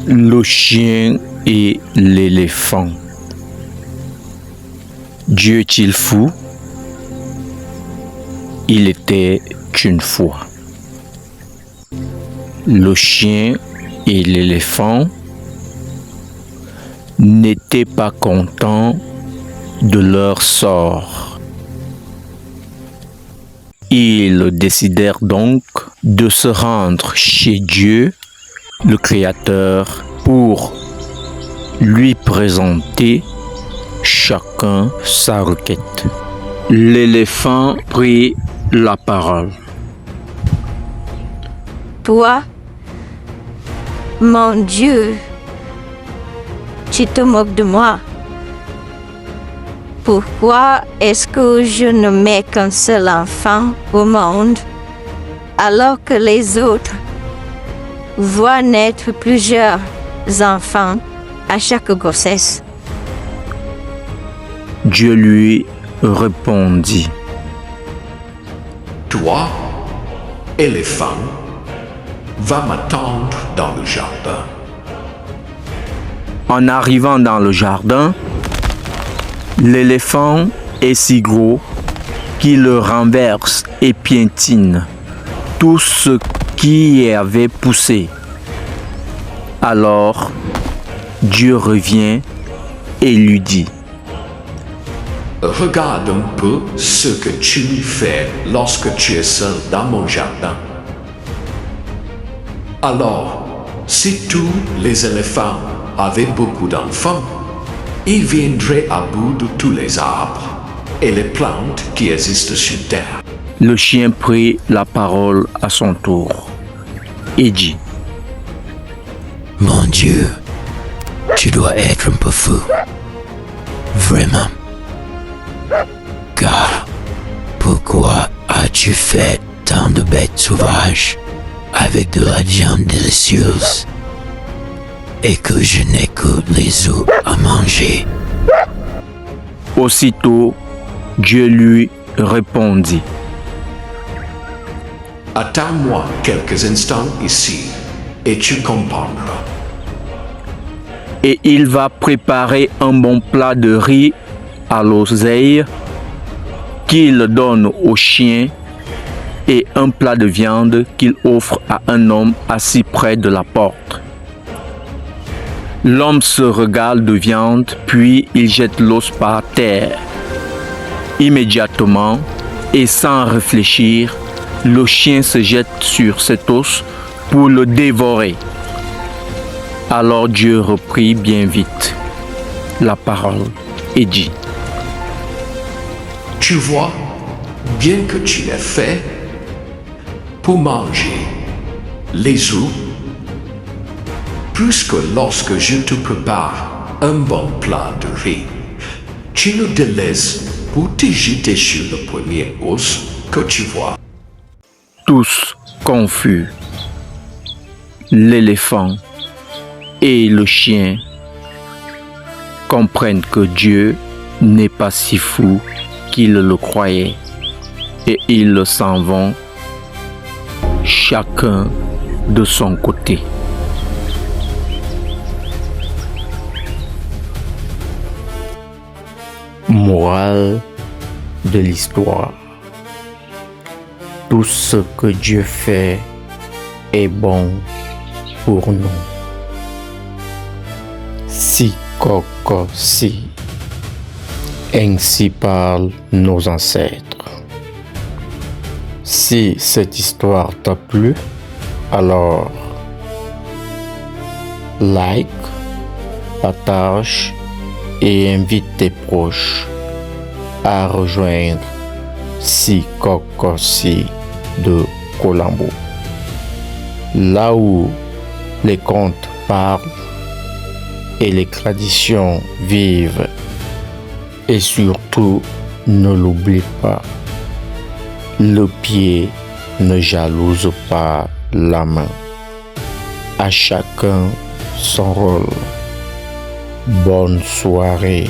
Le chien et l'éléphant. Dieu est-il fou? Il était une fois. Le chien et l'éléphant n'étaient pas contents de leur sort. Ils décidèrent donc de se rendre chez Dieu, le Créateur, pour lui présenter chacun sa requête. L'éléphant prit la parole. Toi, mon Dieu, tu te moques de moi. Pourquoi est-ce que je ne mets qu'un seul enfant au monde alors que les autres voient naître plusieurs enfants à chaque grossesse? Dieu lui répondit. Toi, éléphant, va m'attendre dans le jardin. En arrivant dans le jardin, l'éléphant est si gros qu'il renverse et piétine tout ce qui avait poussé. Alors, Dieu revient et lui dit: Regarde un peu ce que tu lui fais lorsque tu es seul dans mon jardin. Alors, si tous les éléphants avaient beaucoup d'enfants, ils viendraient à bout de tous les arbres et les plantes qui existent sur terre. Le chien prit la parole à son tour et dit: Mon Dieu, tu dois être un peu fou. Vraiment. Car pourquoi as-tu fait tant de bêtes sauvages avec de la viande délicieuse et que je n'ai que les os à manger? Aussitôt, Dieu lui répondit: Attends-moi quelques instants ici et tu comprendras. Et il va préparer un bon plat de riz à l'oseille qu'il donne au chien et un plat de viande qu'il offre à un homme assis près de la porte. L'homme se régale de viande, puis il jette l'os par terre. Immédiatement, et sans réfléchir, le chien se jette sur cet os pour le dévorer. Alors Dieu reprit bien vite la parole et dit: Tu vois, bien que tu l'aies fait pour manger les os, plus que lorsque je te prépare un bon plat de riz, tu le délaisses pour te jeter sur le premier os que tu vois. Tous confus, l'éléphant et le chien comprennent que Dieu n'est pas si fou qu'ils le croyaient, et ils s'en vont chacun de son côté. Morale de l'histoire: tout ce que Dieu fait est bon pour nous. Si coco si, ainsi parlent nos ancêtres. Si cette histoire t'a plu, alors like, partage et invite tes proches à rejoindre Si Coco Si de Colombo, là où les contes parlent et les traditions vivent. Et surtout, ne l'oublie pas, le pied ne jalouse pas la main. À chacun son rôle. Bonne soirée.